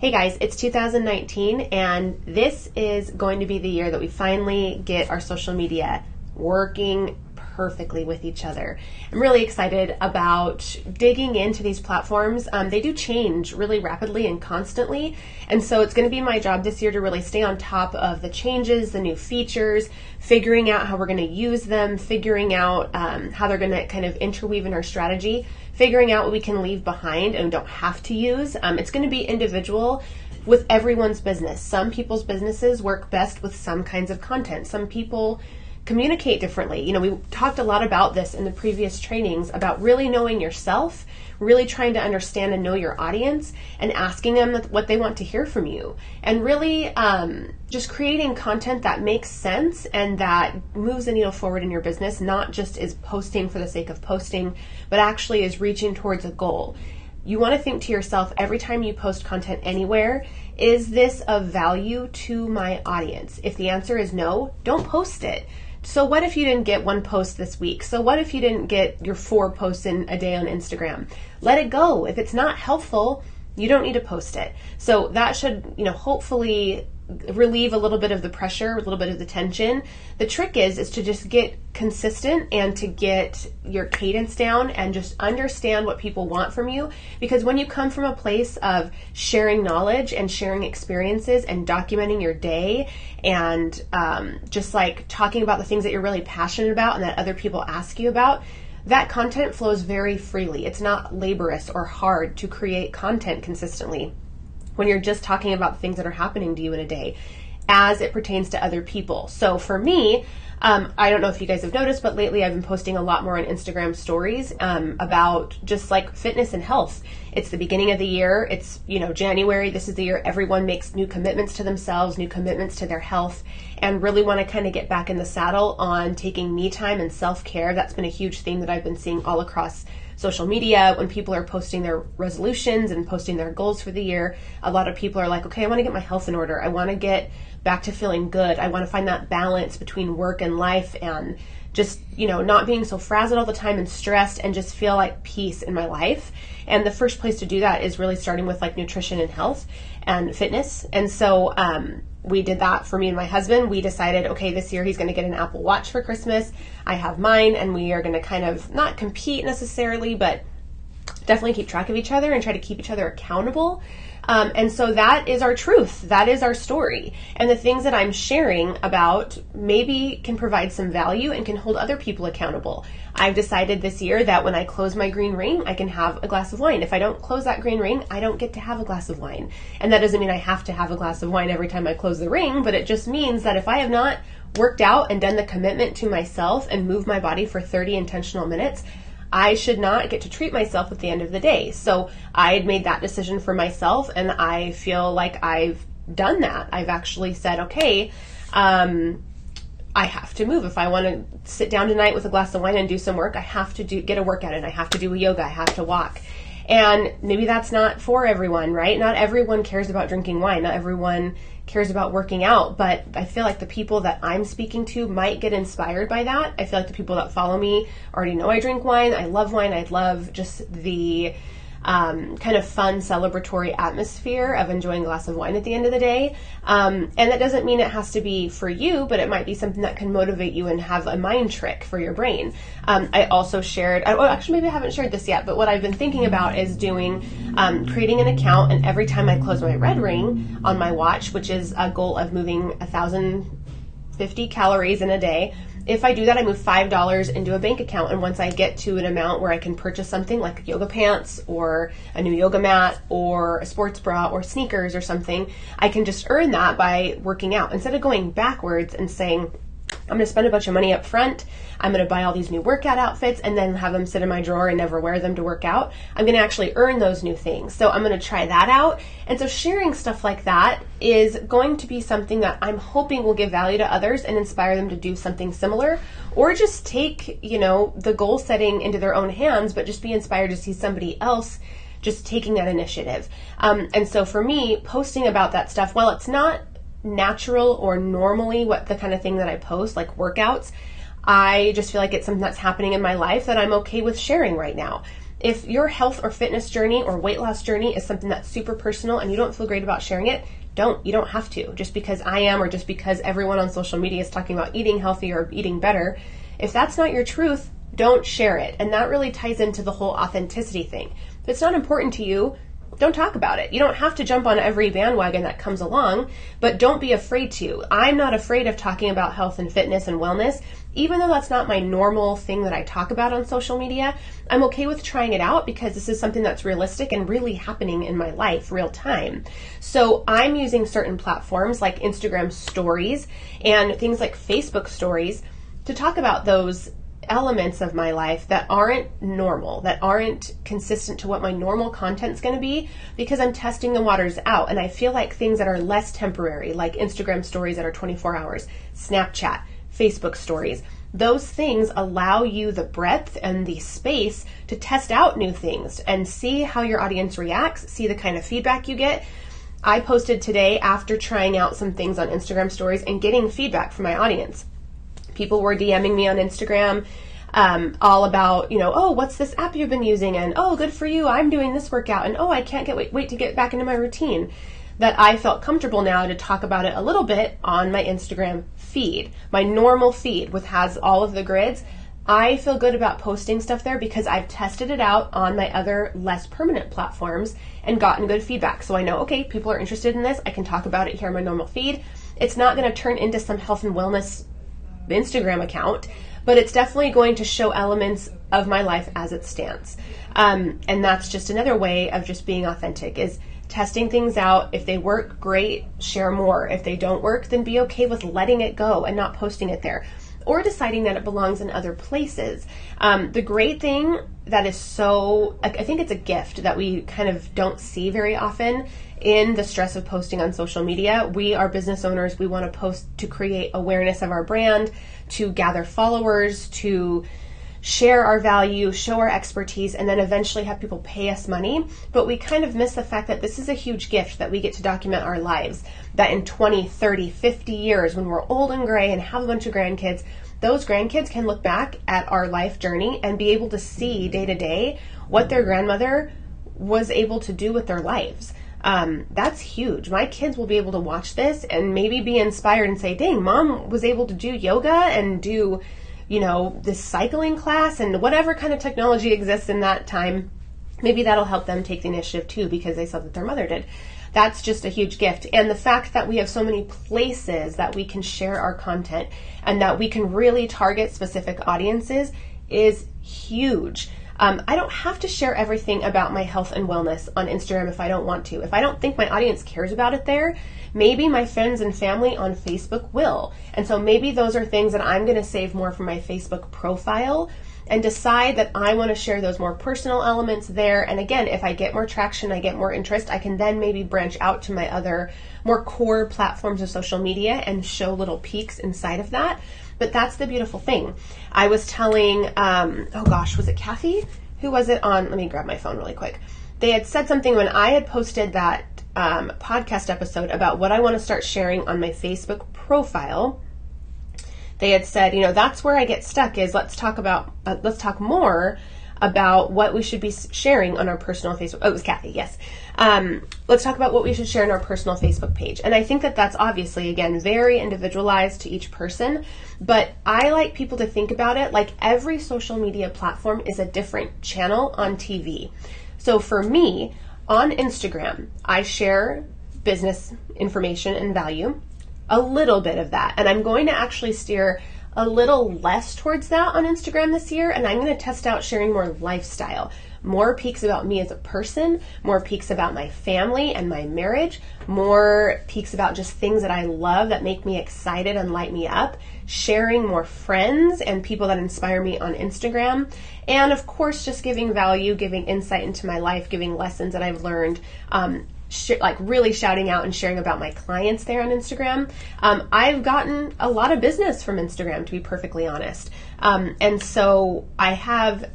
Hey guys, it's 2019 and this is going to be the year that we finally get our social media working perfectly with each other. I'm really excited about digging into these platforms. They do change really rapidly and constantly, and so it's going to be my job this year to really stay on top of the changes, the new features, figuring out how we're going to use them, figuring out how they're going to kind of interweave in our strategy, figuring out what we can leave behind and don't have to use. It's going to be individual with everyone's business. Some people's businesses work best with some kinds of content. Some people communicate differently. You know, we talked a lot about this in the previous trainings about really knowing yourself, really trying to understand and know your audience and asking them what they want to hear from you, and really just creating content that makes sense and that moves the needle forward in your business, not just is posting for the sake of posting, but actually is reaching towards a goal. You want to think to yourself every time you post content anywhere, is this of value to my audience? If the answer is no, don't post it. So what if you didn't get one post this week? So what if you didn't get your 4 posts in a day on Instagram? Let it go. If it's not helpful, you don't need to post it. So that should, hopefully relieve a little bit of the pressure, a little bit of the tension. The trick is to just get consistent and to get your cadence down and just understand what people want from you. Because when you come from a place of sharing knowledge and sharing experiences and documenting your day and just like talking about the things that you're really passionate about and that other people ask you about, that content flows very freely. It's not laborious or hard to create content consistently when you're just talking about things that are happening to you in a day as it pertains to other people. So for me, I don't know if you guys have noticed, but lately I've been posting a lot more on Instagram stories about just like fitness and health. It's the beginning of the year. It's, January. This is the year everyone makes new commitments to themselves, new commitments to their health, and really want to kind of get back in the saddle on taking me time and self-care. That's been a huge theme that I've been seeing all across social media. When people are posting their resolutions and posting their goals for the year, a lot of people are like, okay, I want to get my health in order. I want to get back to feeling good. I want to find that balance between work and life and just, not being so frazzled all the time and stressed and just feel like peace in my life. And the first place to do that is really starting with like nutrition and health and fitness. And so we did that for me and my husband. We decided, okay, this year he's going to get an Apple Watch for Christmas. I have mine, and we are going to kind of not compete necessarily, but definitely keep track of each other and try to keep each other accountable. And so that is our truth. That is our story. And the things that I'm sharing about maybe can provide some value and can hold other people accountable. I've decided this year that when I close my green ring, I can have a glass of wine. If I don't close that green ring, I don't get to have a glass of wine. And that doesn't mean I have to have a glass of wine every time I close the ring, but it just means that if I have not worked out and done the commitment to myself and moved my body for 30 intentional minutes, I should not get to treat myself at the end of the day. So I had made that decision for myself, and I feel like I've done that. I've actually said, okay, I have to move. If I want to sit down tonight with a glass of wine and do some work, I have to get a workout in. I have to do a yoga. I have to walk. And maybe that's not for everyone, right? Not everyone cares about drinking wine. Not everyone cares about working out, but I feel like the people that I'm speaking to might get inspired by that. I feel like the people that follow me already know I drink wine. I love wine. I love just the kind of fun celebratory atmosphere of enjoying a glass of wine at the end of the day. And that doesn't mean it has to be for you, but it might be something that can motivate you and have a mind trick for your brain. I also shared, actually maybe I haven't shared this yet, but what I've been thinking about is doing, creating an account, and every time I close my red ring on my watch, which is a goal of moving 1,050 calories in a day, if I do that, I move $5 into a bank account, and once I get to an amount where I can purchase something like yoga pants or a new yoga mat or a sports bra or sneakers or something, I can just earn that by working out. Instead of going backwards and saying, I'm going to spend a bunch of money up front, I'm going to buy all these new workout outfits and then have them sit in my drawer and never wear them to work out. I'm going to actually earn those new things. So I'm going to try that out. And so sharing stuff like that is going to be something that I'm hoping will give value to others and inspire them to do something similar, or just take, the goal setting into their own hands, but just be inspired to see somebody else just taking that initiative. And so for me, posting about that stuff, while it's not natural or normally what the kind of thing that I post, like workouts, I just feel like it's something that's happening in my life that I'm okay with sharing right now. If your health or fitness journey or weight loss journey is something that's super personal and you don't feel great about sharing it, you don't have to. Just because I am, or just because everyone on social media is talking about eating healthy or eating better, if that's not your truth, don't share it. And that really ties into the whole authenticity thing. If it's not important to you, don't talk about it. You don't have to jump on every bandwagon that comes along, but don't be afraid to. I'm not afraid of talking about health and fitness and wellness. Even though that's not my normal thing that I talk about on social media, I'm okay with trying it out because this is something that's realistic and really happening in my life, real time. So I'm using certain platforms like Instagram stories and things like Facebook stories to talk about those elements of my life that aren't normal, that aren't consistent to what my normal content's going to be, because I'm testing the waters out. And I feel like things that are less temporary, like Instagram stories that are 24 hours, Snapchat, Facebook stories, those things allow you the breadth and the space to test out new things and see how your audience reacts, see the kind of feedback you get. I posted today after trying out some things on Instagram stories and getting feedback from my audience. People were DMing me on Instagram all about, oh, what's this app you've been using? And, oh, good for you, I'm doing this workout. And, oh, I can't wait to get back into my routine. That I felt comfortable now to talk about it a little bit on my Instagram feed, my normal feed, which has all of the grids. I feel good about posting stuff there because I've tested it out on my other less permanent platforms and gotten good feedback. So I know, okay, people are interested in this. I can talk about it here on my normal feed. It's not going to turn into some health and wellness Instagram account, but it's definitely going to show elements of my life as it stands. And that's just another way of just being authentic, is testing things out. If they work, great, share more. If they don't work, then be okay with letting it go and not posting it there, or deciding that it belongs in other places. The great thing that is I think it's a gift that we kind of don't see very often in the stress of posting on social media. We are business owners. We want to post to create awareness of our brand, to gather followers, to share our value, show our expertise, and then eventually have people pay us money. But we kind of miss the fact that this is a huge gift that we get to document our lives, that in 20, 30, 50 years, when we're old and gray and have a bunch of grandkids, those grandkids can look back at our life journey and be able to see day to day what their grandmother was able to do with their lives. That's huge. My kids will be able to watch this and maybe be inspired and say, dang, mom was able to do yoga and do, this cycling class and whatever kind of technology exists in that time. Maybe that'll help them take the initiative too, because they saw that their mother did. That's just a huge gift. And the fact that we have so many places that we can share our content and that we can really target specific audiences is huge. I don't have to share everything about my health and wellness on Instagram if I don't want to. If I don't think my audience cares about it there, maybe my friends and family on Facebook will. And so maybe those are things that I'm going to save more for my Facebook profile and decide that I want to share those more personal elements there. And again, if I get more traction, I get more interest, I can then maybe branch out to my other more core platforms of social media and show little peeks inside of that. But that's the beautiful thing. I was telling, was it Kathy? Who was it on? Let me grab my phone really quick. They had said something when I had posted that podcast episode about what I want to start sharing on my Facebook profile. They had said, that's where I get stuck, is let's talk more about what we should be sharing on our personal Facebook. Oh, it was Kathy, yes. Let's talk about what we should share on our personal Facebook page. And I think that that's obviously, again, very individualized to each person. But I like people to think about it like every social media platform is a different channel on TV. So for me, on Instagram, I share business information and value, a little bit of that. And I'm going to actually steer a little less towards that on Instagram this year, and I'm going to test out sharing more lifestyle, more peeks about me as a person, more peeks about my family and my marriage, more peeks about just things that I love that make me excited and light me up, sharing more friends and people that inspire me on Instagram, and of course just giving value, giving insight into my life, giving lessons that I've learned, really shouting out and sharing about my clients there on Instagram. I've gotten a lot of business from Instagram, to be perfectly honest. And so I have,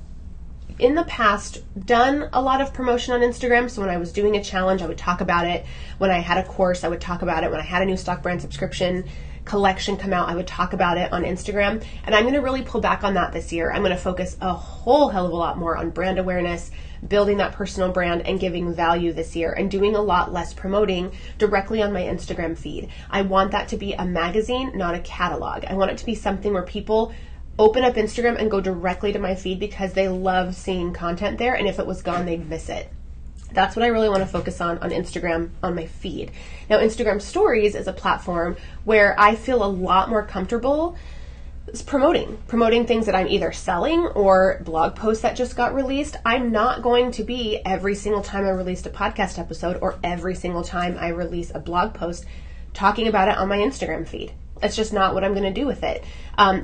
in the past, done a lot of promotion on Instagram. So when I was doing a challenge, I would talk about it. When I had a course, I would talk about it. When I had a new stock brand subscription collection come out, I would talk about it on Instagram. And I'm going to really pull back on that this year. I'm going to focus a whole hell of a lot more on brand awareness, building that personal brand, and giving value this year, and doing a lot less promoting directly on my Instagram feed. I want that to be a magazine, not a catalog. I want it to be something where people open up Instagram and go directly to my feed because they love seeing content there, and if it was gone, they'd miss it. That's what I really want to focus on Instagram, on my feed. Now, Instagram Stories is a platform where I feel a lot more comfortable promoting things that I'm either selling or blog posts that just got released. I'm not going to be every single time I released a podcast episode or every single time I release a blog post talking about it on my Instagram feed. That's just not what I'm going to do with it.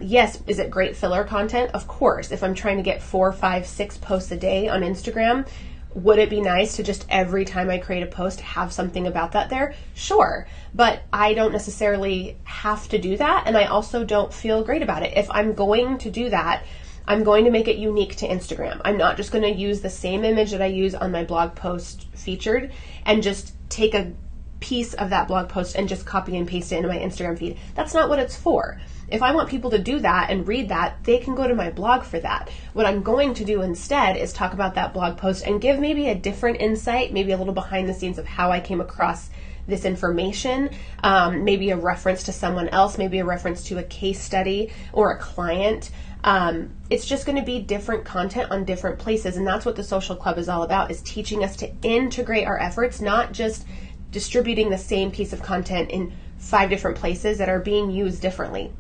Yes, is it great filler content? Of course. If I'm trying to get 4, 5, 6 posts a day on Instagram, would it be nice to just every time I create a post have something about that there? Sure. But I don't necessarily have to do that, and I also don't feel great about it. If I'm going to do that, I'm going to make it unique to Instagram. I'm not just going to use the same image that I use on my blog post featured and just take a piece of that blog post and just copy and paste it into my Instagram feed. That's not what it's for. If I want people to do that and read that, they can go to my blog for that. What I'm going to do instead is talk about that blog post and give maybe a different insight, maybe a little behind the scenes of how I came across this information, maybe a reference to someone else, maybe a reference to a case study or a client. It's just going to be different content on different places, and that's what the Social Club is all about, is teaching us to integrate our efforts, not just distributing the same piece of content in 5 different places that are being used differently.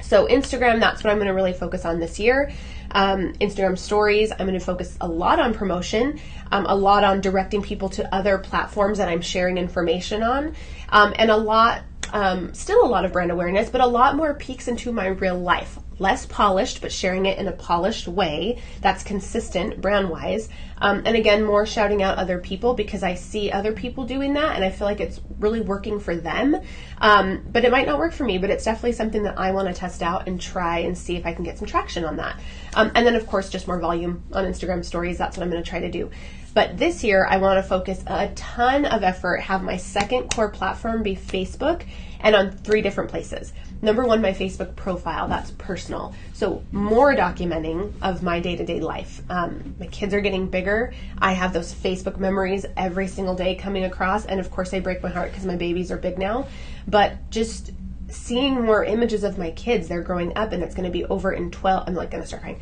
So Instagram, that's what I'm going to really focus on this year. Instagram Stories, I'm going to focus a lot on promotion, a lot on directing people to other platforms that I'm sharing information on, and still a lot of brand awareness, but a lot more peeks into my real life. Less polished, but sharing it in a polished way that's consistent brand-wise. And again, more shouting out other people because I see other people doing that and I feel like it's really working for them. But it might not work for me, but it's definitely something that I want to test out and try and see if I can get some traction on that. And then, of course, just more volume on Instagram Stories. That's what I'm going to try to do. But this year, I want to focus a ton of effort, have my second core platform be Facebook, and on 3 different places. Number 1, my Facebook profile, that's personal. So more documenting of my day-to-day life. My kids are getting bigger. I have those Facebook memories every single day coming across. And of course, they break my heart because my babies are big now. But just seeing more images of my kids, they're growing up, and it's going to be over in 12, I'm like going to start crying.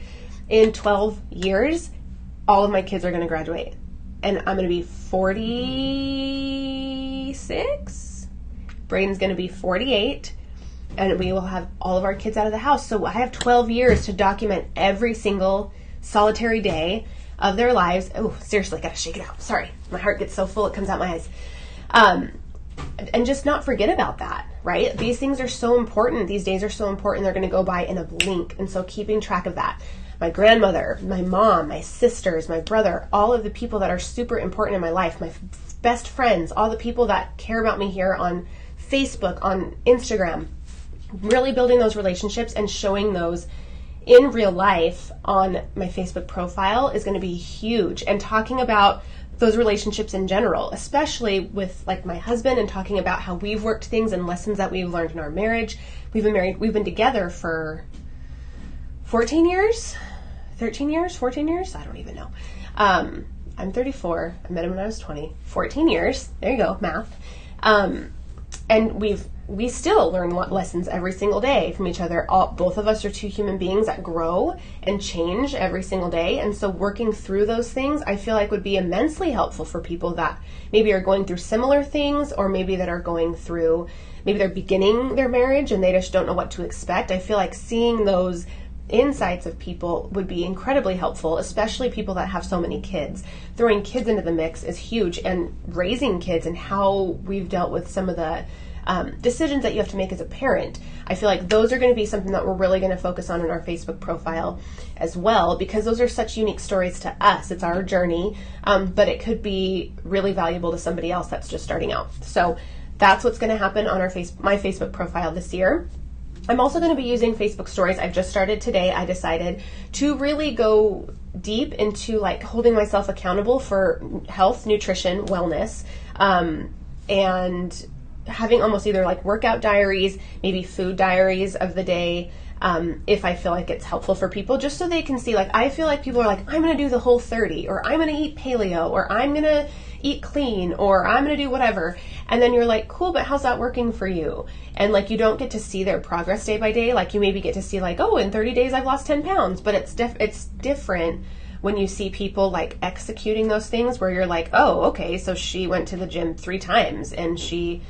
In 12 years, all of my kids are going to graduate. And I'm going to be 46. Braden's going to be 48. And we will have all of our kids out of the house. So I have 12 years to document every single solitary day of their lives. Oh, seriously, I gotta shake it out. Sorry, my heart gets so full it comes out my eyes. And just not forget about that, right? These things are so important. These days are so important. They're gonna go by in a blink. And so keeping track of that. My grandmother, my mom, my sisters, my brother, all of the people that are super important in my life, my best friends, all the people that care about me here on Facebook, on Instagram, really building those relationships and showing those in real life on my Facebook profile is going to be huge. And talking about those relationships in general, especially with like my husband, and talking about how we've worked things and lessons that we've learned in our marriage. We've been together for 14 years, 13 years, 14 years. I don't even know. I'm 34. I met him when I was 20, 14 years. There you go. Math. And we still learn lessons every single day from each other. Both of us are 2 human beings that grow and change every single day. And so working through those things, I feel like would be immensely helpful for people that maybe are going through similar things, or maybe that are going through, maybe they're beginning their marriage and they just don't know what to expect. I feel like seeing those insights of people would be incredibly helpful, especially people that have so many kids. Throwing kids into the mix is huge, and raising kids and how we've dealt with some of the decisions that you have to make as a parent. I feel like those are going to be something that we're really going to focus on in our Facebook profile as well, because those are such unique stories to us. It's our journey, but it could be really valuable to somebody else that's just starting out. So that's what's going to happen on my Facebook profile this year. I'm also going to be using Facebook Stories. I've just started today. I decided to really go deep into like holding myself accountable for health, nutrition, wellness, and having almost either like workout diaries, maybe food diaries of the day, if I feel like it's helpful for people, just so they can see, like, I feel like people are like, I'm going to do the Whole30, or I'm going to eat paleo, or I'm going to eat clean, or I'm going to do whatever. And then you're like, cool, but how's that working for you? And like, you don't get to see their progress day by day. Like, you maybe get to see like, oh, in 30 days I've lost 10 pounds, but it's different when you see people like executing those things where you're like, oh, okay, so she went to the gym 3 times and she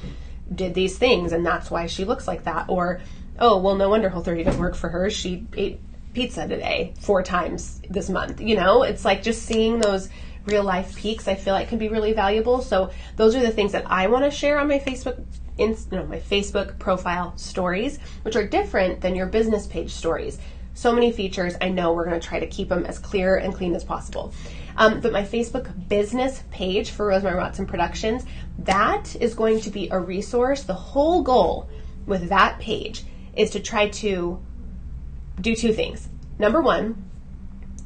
did these things and that's why she looks like that. Or, oh, well, no wonder Whole30 didn't work for her. She ate pizza today 4 times this month. You know, it's like just seeing those real life peaks, I feel like can be really valuable. So those are the things that I want to share on my my Facebook profile stories, which are different than your business page stories. So many features. I know we're going to try to keep them as clear and clean as possible. But my Facebook business page for Rosemary Watson Productions, that is going to be a resource. The whole goal with that page is to try to do 2 things. Number 1,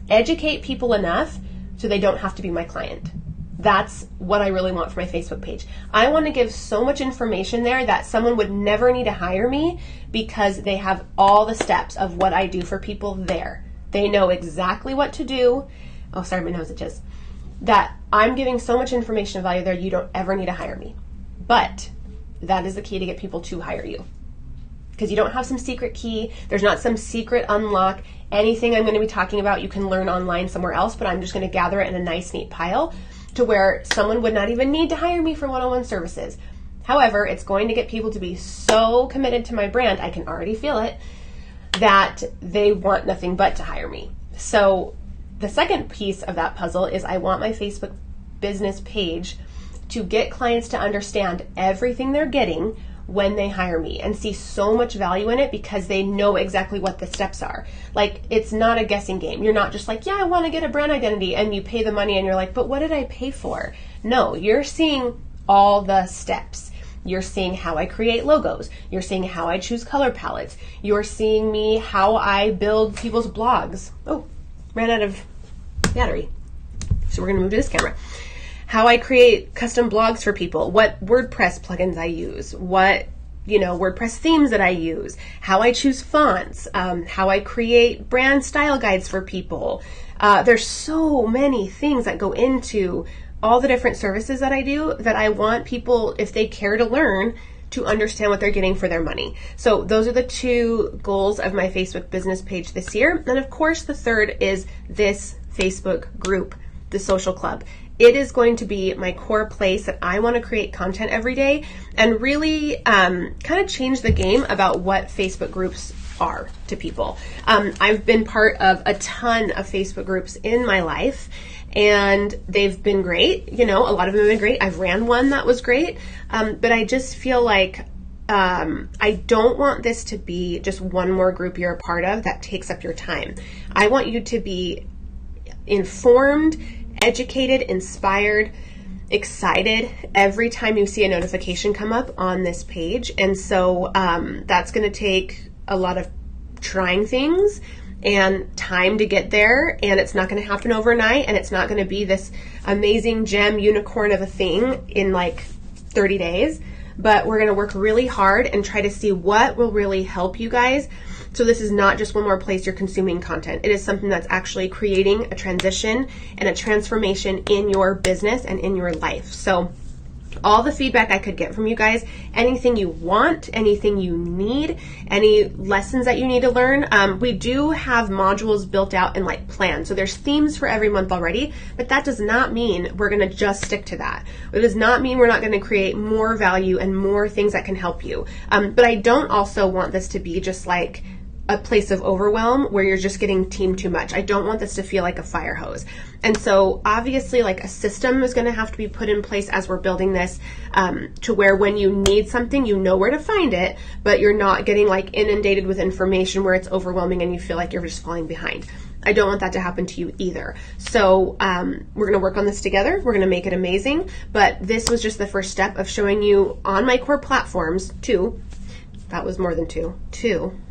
educate people enough so they don't have to be my client. That's what I really want for my Facebook page. I want to give so much information there that someone would never need to hire me because they have all the steps of what I do for people there. They know exactly what to do. Oh, sorry, my nose itches. That I'm giving so much information and value there, you don't ever need to hire me. But that is the key to get people to hire you. Because you don't have some secret key. There's not some secret unlock. Anything I'm going to be talking about, you can learn online somewhere else, but I'm just going to gather it in a nice, neat pile to where someone would not even need to hire me for one-on-one services. However, it's going to get people to be so committed to my brand, I can already feel it, that they want nothing but to hire me. So the second piece of that puzzle is I want my Facebook business page to get clients to understand everything they're getting when they hire me and see so much value in it because they know exactly what the steps are. Like, it's not a guessing game. You're not just like, yeah, I want to get a brand identity, and you pay the money and you're like, but what did I pay for? No, you're seeing all the steps. You're seeing how I create logos. You're seeing how I choose color palettes. You're seeing me how I build people's blogs. Oh, ran out of battery. So we're going to move to this camera. How I create custom blogs for people, what WordPress plugins I use, what, WordPress themes that I use, how I choose fonts, how I create brand style guides for people. There's so many things that go into all the different services that I do that I want people, if they care to learn, to understand what they're getting for their money. So those are the 2 goals of my Facebook business page this year. And of course, the third is this Facebook group, the Social Club. It is going to be my core place that I want to create content every day and really kind of change the game about what Facebook groups are to people. I've been part of a ton of Facebook groups in my life, and they've been great. A lot of them have been great. I've ran one that was great, but I just feel like I don't want this to be just one more group you're a part of that takes up your time. I want you to be informed, educated, inspired, excited every time you see a notification come up on this page. And so that's going to take a lot of trying things and time to get there, and it's not going to happen overnight, and it's not going to be this amazing gem unicorn of a thing in like 30 days, but we're going to work really hard and try to see what will really help you guys. So this is not just one more place you're consuming content. It is something that's actually creating a transition and a transformation in your business and in your life. So all the feedback I could get from you guys, anything you want, anything you need, any lessons that you need to learn. We do have modules built out and like planned. So there's themes for every month already, but that does not mean we're going to just stick to that. It does not mean we're not going to create more value and more things that can help you. But I don't also want this to be just like a place of overwhelm where you're just getting teamed too much. I don't want this to feel like a fire hose. And so obviously like a system is going to have to be put in place as we're building this to where when you need something, you know where to find it, but you're not getting like inundated with information where it's overwhelming and you feel like you're just falling behind. I don't want that to happen to you either. So we're going to work on this together. We're going to make it amazing. But this was just the first step of showing you on my core platforms, 2. That was more than 2. 2.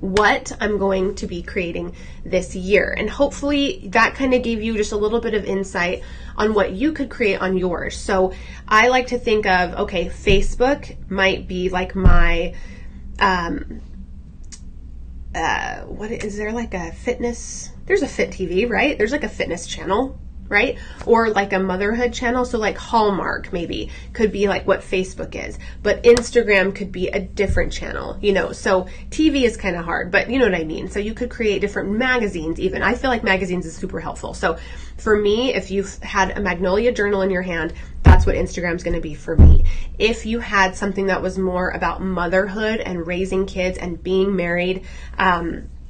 what I'm going to be creating this year. And hopefully that kind of gave you just a little bit of insight on what you could create on yours. So I like to think of, okay, Facebook might be like my, what is there, like a fitness, there's a Fit TV, right? There's like a fitness channel, right? Or like a motherhood channel. So like Hallmark maybe could be like what Facebook is, but Instagram could be a different channel, you know? So TV is kind of hard, but you know what I mean? So you could create different magazines even. I feel like magazines is super helpful. So for me, if you've had a Magnolia journal in your hand, that's what Instagram's going to be for me. If you had something that was more about motherhood and raising kids and being married,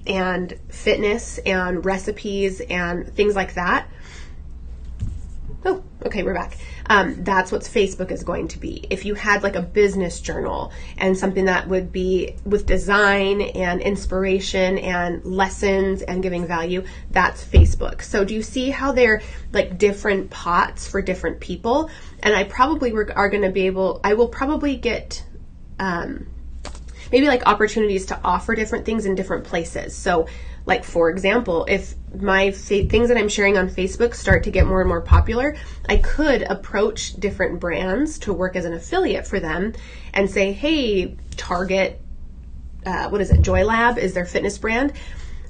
and fitness and recipes and things like that, oh, okay, we're back. That's what Facebook is going to be. If you had like a business journal and something that would be with design and inspiration and lessons and giving value, that's Facebook. So do you see how they're like different pots for different people? And I probably are going to be able, I will probably get, maybe like opportunities to offer different things in different places. So like, for example, if my things that I'm sharing on Facebook start to get more and more popular, I could approach different brands to work as an affiliate for them and say, hey, Target, what is it? JoyLab is their fitness brand.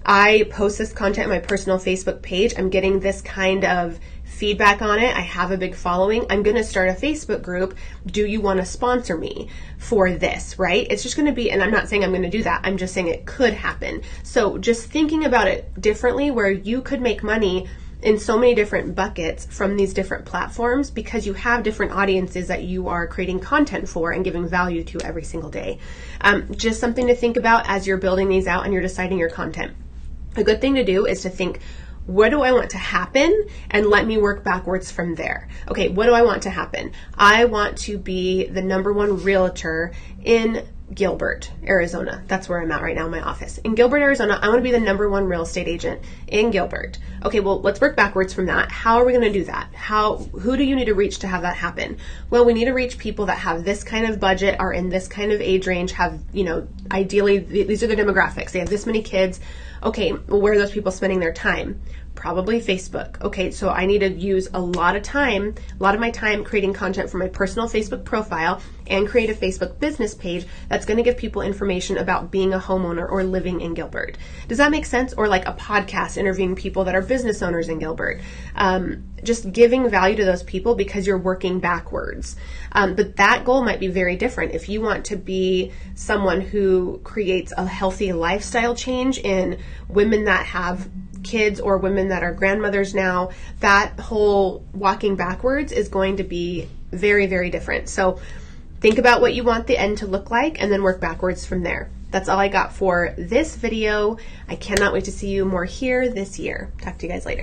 I post this content on my personal Facebook page. I'm getting this kind of feedback on it. I have a big following. I'm going to start a Facebook group. Do you want to sponsor me for this, right? It's just going to be, and I'm not saying I'm going to do that. I'm just saying it could happen. So just thinking about it differently, where you could make money in so many different buckets from these different platforms because you have different audiences that you are creating content for and giving value to every single day. Just something to think about as you're building these out and you're deciding your content. A good thing to do is to think, what do I want to happen? And let me work backwards from there. Okay, what do I want to happen? I want to be the #1 realtor in Gilbert, Arizona. That's where I'm at right now in my office. In Gilbert, Arizona, I want to be the #1 real estate agent in Gilbert. Okay, well, let's work backwards from that. How are we going to do that? Who do you need to reach to have that happen? Well, we need to reach people that have this kind of budget, are in this kind of age range, have, you know, ideally, these are the demographics. They have this many kids. Okay, well, where are those people spending their time? Probably Facebook. Okay, so I need to use a lot of my time creating content for my personal Facebook profile and create a Facebook business page that's going to give people information about being a homeowner or living in Gilbert. Does that make sense? Or like a podcast interviewing people that are business owners in Gilbert. Just giving value to those people because you're working backwards. But that goal might be very different. If you want to be someone who creates a healthy lifestyle change in women that have kids or women that are grandmothers now, that whole walking backwards is going to be very, very different. So think about what you want the end to look like and then work backwards from there. That's all I got for this video. I cannot wait to see you more here this year. Talk to you guys later.